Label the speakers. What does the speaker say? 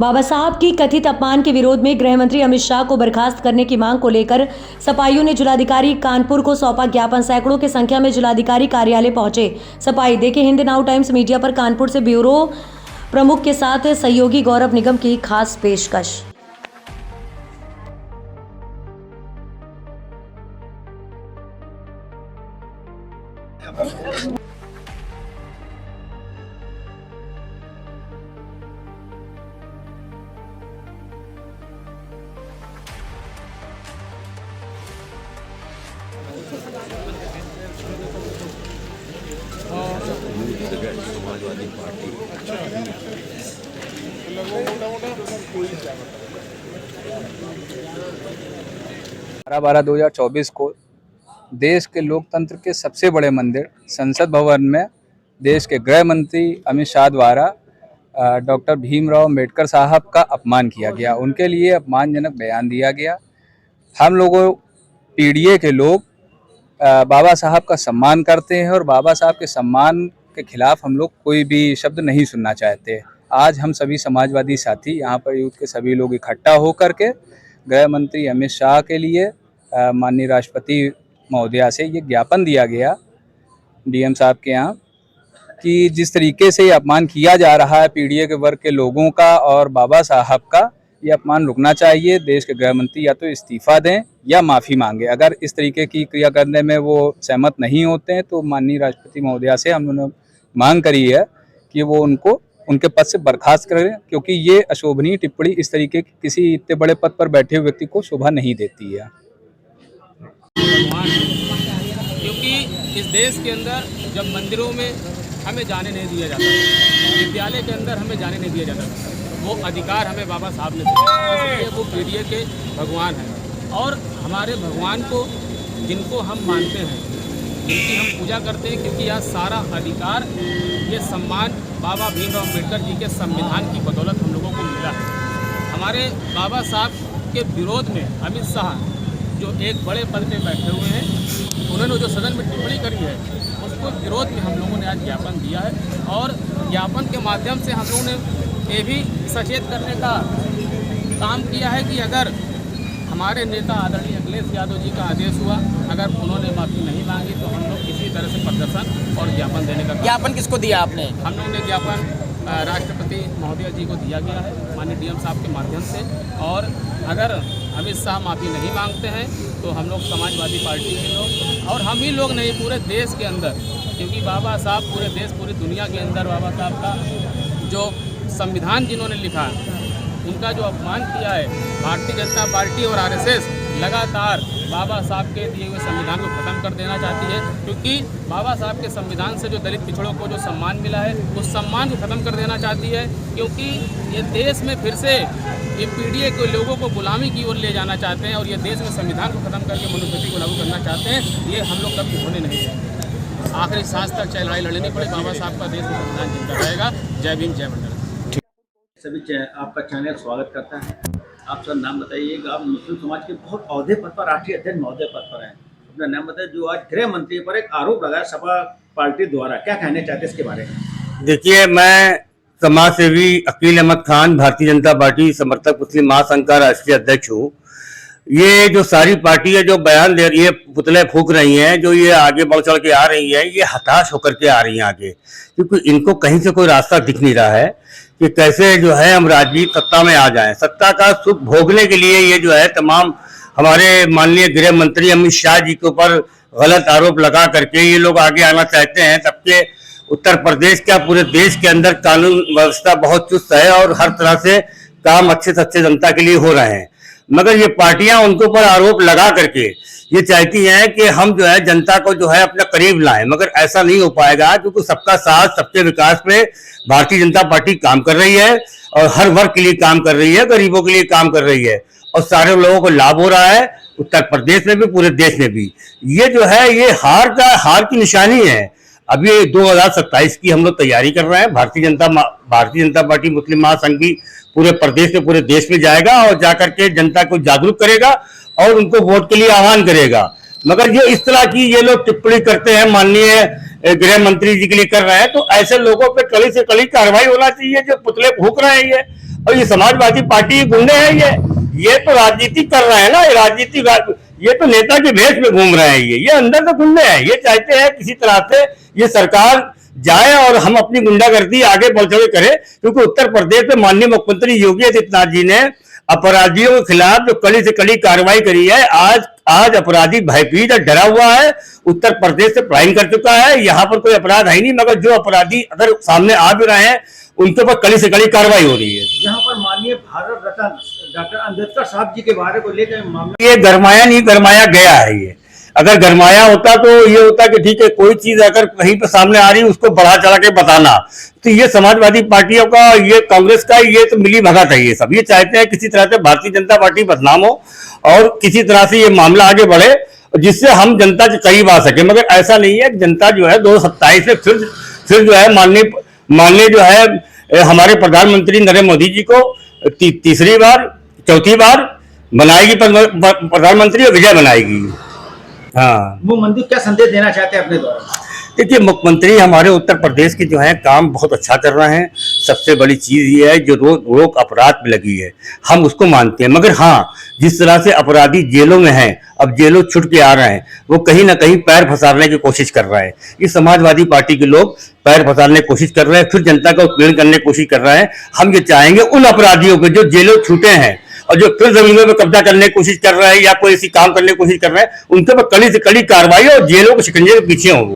Speaker 1: बाबा साहब की कथित अपमान के विरोध में गृह मंत्री अमित शाह को बर्खास्त करने की मांग को लेकर सपाइयों ने जिलाधिकारी कानपुर को सौंपा ज्ञापन। सैकड़ों की संख्या में जिलाधिकारी कार्यालय पहुंचे सपाई। देखे हिंद नाउ टाइम्स मीडिया पर कानपुर से ब्यूरो प्रमुख के साथ सहयोगी गौरव निगम की खास पेशकश।
Speaker 2: समाजवादी पार्टी
Speaker 3: 12/12/2024 को देश के लोकतंत्र के सबसे बड़े मंदिर संसद भवन में देश के गृह मंत्री अमित शाह द्वारा डॉक्टर भीमराव अम्बेडकर साहब का अपमान किया गया। उनके लिए अपमानजनक बयान दिया गया। हम लोगों पीडीए के लोग बाबा साहब का सम्मान करते हैं और बाबा साहब के सम्मान के खिलाफ हम लोग कोई भी शब्द नहीं सुनना चाहते। आज हम सभी समाजवादी साथी यहाँ पर यूथ के सभी लोग इकट्ठा होकर के गृह मंत्री अमित शाह के लिए माननीय राष्ट्रपति महोदया से ये ज्ञापन दिया गया डीएम साहब के यहाँ कि जिस तरीके से ये अपमान किया जा रहा है पीडीए के वर्ग के लोगों का और बाबा साहब का, ये अपमान रुकना चाहिए। देश के गृह मंत्री या तो इस्तीफा दें या माफ़ी मांगे। अगर इस तरीके की क्रिया करने में वो सहमत नहीं होते हैं तो माननीय राष्ट्रपति महोदया से हमने मांग करी है कि वो उनको उनके पद से बर्खास्त करें, क्योंकि ये अशोभनीय टिप्पणी इस तरीके की किसी इतने बड़े पद पर बैठे हुए व्यक्ति को शोभा नहीं देती है।
Speaker 4: क्योंकि इस देश के अंदर जब मंदिरों में हमें जाने नहीं दिया जाता, विद्यालय के अंदर हमें जाने नहीं दिया जाता, वो अधिकार हमें बाबा साहब ने दिया, इसलिए वो पीडीए के भगवान हैं। और हमारे भगवान को जिनको हम मानते हैं, जिनकी हम पूजा करते हैं, क्योंकि यह सारा अधिकार, ये सम्मान बाबा भीमराव अम्बेडकर जी के संविधान की बदौलत हम लोगों को मिला है। हमारे बाबा साहब के विरोध में अमित शाह जो एक बड़े पद पे बैठे हुए हैं, उन्होंने जो सदन में टिप्पणी करी है उसको विरोध में हम लोगों ने आज ज्ञापन दिया है। और ज्ञापन के माध्यम से हम लोगों ने ये भी सचेत करने का काम किया है कि अगर हमारे नेता आदरणीय अखिलेश यादव जी का आदेश हुआ, अगर उन्होंने माफ़ी नहीं मांगी तो हम लोग किसी तरह से प्रदर्शन और ज्ञापन देने का।
Speaker 5: ज्ञापन किसको दिया आपने?
Speaker 4: हम लोगों ने ज्ञापन राष्ट्रपति महोदया जी को दिया गया है माननीय डीएम साहब के माध्यम से। और अगर अमित शाह माफ़ी नहीं मांगते हैं तो हम लोग समाजवादी पार्टी के लोग, और हम ही लोग नहीं पूरे देश के अंदर, क्योंकि बाबा साहब पूरे देश पूरी दुनिया के अंदर बाबा साहब का जो संविधान जिन्होंने लिखा, उनका जो अपमान किया है, भारतीय जनता पार्टी और आरएसएस लगातार बाबा साहब के दिए हुए संविधान को ख़त्म कर देना चाहती है। क्योंकि बाबा साहब के संविधान से जो दलित पिछड़ों को जो सम्मान मिला है, उस सम्मान को ख़त्म कर देना चाहती है। क्योंकि ये देश में फिर से ये पीडीए के लोगों को गुलामी की ओर ले जाना चाहते हैं और ये देश में संविधान को ख़त्म करके मनुस्मृति को लागू करना चाहते हैं। ये हम लोग कभी होने नहीं देंगे। आखिरी सांस तक चाहे लड़ाई लड़नी पड़े, बाबा साहब का देश में संविधान जिंदा रहेगा। जय भीम, जय मंडल।
Speaker 2: सभी आपका चैनल स्वागत करता है। आप सर नाम बताइएगा। आप मुस्लिम समाज के बहुत औहदे पद पर, राष्ट्रीय अध्यक्ष महोदय पद पर हैं, अपना नाम बताइए। जो आज गृह मंत्री पर एक आरोप लगाया सपा पार्टी द्वारा, क्या कहना चाहते हैं इसके बारे में?
Speaker 6: देखिए, मैं समाज सेवी अकील अहमद खान, भारतीय जनता पार्टी समर्थक मुस्लिम महासंघ का राष्ट्रीय अध्यक्ष हूँ। ये जो सारी पार्टी है जो बयान दे रही है, पुतले फूंक रही हैं, जो ये आगे बढ़ चढ़ के आ रही है, ये हताश होकर के आ रही हैं आगे, क्योंकि इनको कहीं से कोई रास्ता दिख नहीं रहा है कि कैसे जो है हम राजनीतिक सत्ता में आ जाएं। सत्ता का सुख भोगने के लिए ये जो है तमाम हमारे माननीय गृह मंत्री अमित शाह जी के ऊपर गलत आरोप लगा करके ये लोग आगे आना चाहते हैं। सबके उत्तर प्रदेश क्या पूरे देश के अंदर कानून व्यवस्था बहुत चुस्त है और हर तरह से काम अच्छे से अच्छे जनता के लिए हो रहे हैं, मगर ये पार्टियां उनके ऊपर आरोप लगा करके ये चाहती हैं कि हम जो है जनता को जो है अपने करीब लाएं, मगर ऐसा नहीं हो पाएगा, क्योंकि सबका साथ सबके विकास में भारतीय जनता पार्टी काम कर रही है और हर वर्ग के लिए काम कर रही है, गरीबों के लिए काम कर रही है और सारे लोगों को लाभ हो रहा है, उत्तर प्रदेश में भी पूरे देश में भी। ये जो है ये हार की निशानी है। अभी 2027 की हम लोग तैयारी कर रहे हैं। भारतीय जनता पार्टी मुस्लिम महासंघ की पूरे प्रदेश में पूरे देश में जाएगा और जाकर के जनता को जागरूक करेगा और उनको वोट के लिए आह्वान करेगा। मगर ये इस तरह की ये लोग टिप्पणी करते हैं, माननीय गृह मंत्री जी के लिए कर रहे हैं, तो ऐसे लोगों पे कड़ी से कड़ी कार्रवाई होना चाहिए जो पुतले फूंक रहे हैं। और ये समाजवादी पार्टी के गुंडे हैं, ये तो राजनीति कर रहे हैं ना, ये राजनीति, ये तो नेता के भेष में घूम रहे हैं, ये अंदर तो गुंडे हैं। ये चाहते हैं किसी तरह से ये सरकार जाए और हम अपनी गुंडागर्दी आगे बढ़ चढ़े करें, क्योंकि उत्तर प्रदेश में माननीय मुख्यमंत्री योगी आदित्यनाथ जी ने अपराधियों के खिलाफ जो कड़ी से कड़ी कार्रवाई करी है, आज अपराधी भयभीत और डरा हुआ है, उत्तर प्रदेश से पलायन कर चुका है। यहाँ पर कोई अपराध है नहीं, मगर जो अपराधी अगर सामने आ भी रहे हैं उनके ऊपर कड़ी से कड़ी कार्रवाई हो रही है।
Speaker 2: यहाँ पर माननीय भारत रत्न डॉक्टर अम्बेडकर साहब जी के बारे को लेकर मामला,
Speaker 6: ये गरमाया नहीं, गरमाया गया है। ये अगर गरमाया होता तो ये होता कि ठीक है, कोई चीज अगर कहीं पर सामने आ रही है उसको बढ़ा चढ़ा के बताना। तो ये समाजवादी पार्टियों का, ये कांग्रेस का, ये तो मिली भगत है। ये सब ये चाहते हैं किसी तरह से भारतीय जनता पार्टी बदनाम हो और किसी तरह से ये मामला आगे बढ़े जिससे हम जनता के करीब आ सके। मगर ऐसा नहीं है कि जनता जो है 2027 में फिर जो है माननीय जो है हमारे प्रधानमंत्री नरेंद्र मोदी जी को तीसरी बार चौथी बार बनाएगी प्रधानमंत्री, और विजय बनाएगी। हाँ,
Speaker 2: मुख्यमंत्री क्या संदेश देना चाहते हैं अपने द्वारा?
Speaker 6: देखिए, मुख्यमंत्री हमारे उत्तर प्रदेश के जो है काम बहुत अच्छा कर रहे हैं। सबसे बड़ी चीज ये है जो रोक अपराध में लगी है, हम उसको मानते हैं। मगर हाँ, जिस तरह से अपराधी जेलों में हैं, अब जेलों छुट के आ रहे हैं, वो कहीं ना कहीं पैर फंसाने की कोशिश कर रहे हैं। ये समाजवादी पार्टी के लोग पैर फंसाने की कोशिश कर रहे हैं, फिर जनता का उत्पीड़न करने की कोशिश कर रहे हैं। हम ये चाहेंगे उन अपराधियों को जो जेलों छूटे हैं और जो फिर जमीनों पर कब्जा करने की कोशिश कर रहे हैं या कोई ऐसी काम करने की कोशिश कर रहे हैं, उनके ऊपर कड़ी से कड़ी कार्रवाई और जेलों के शिकंजे के पीछे होंगे।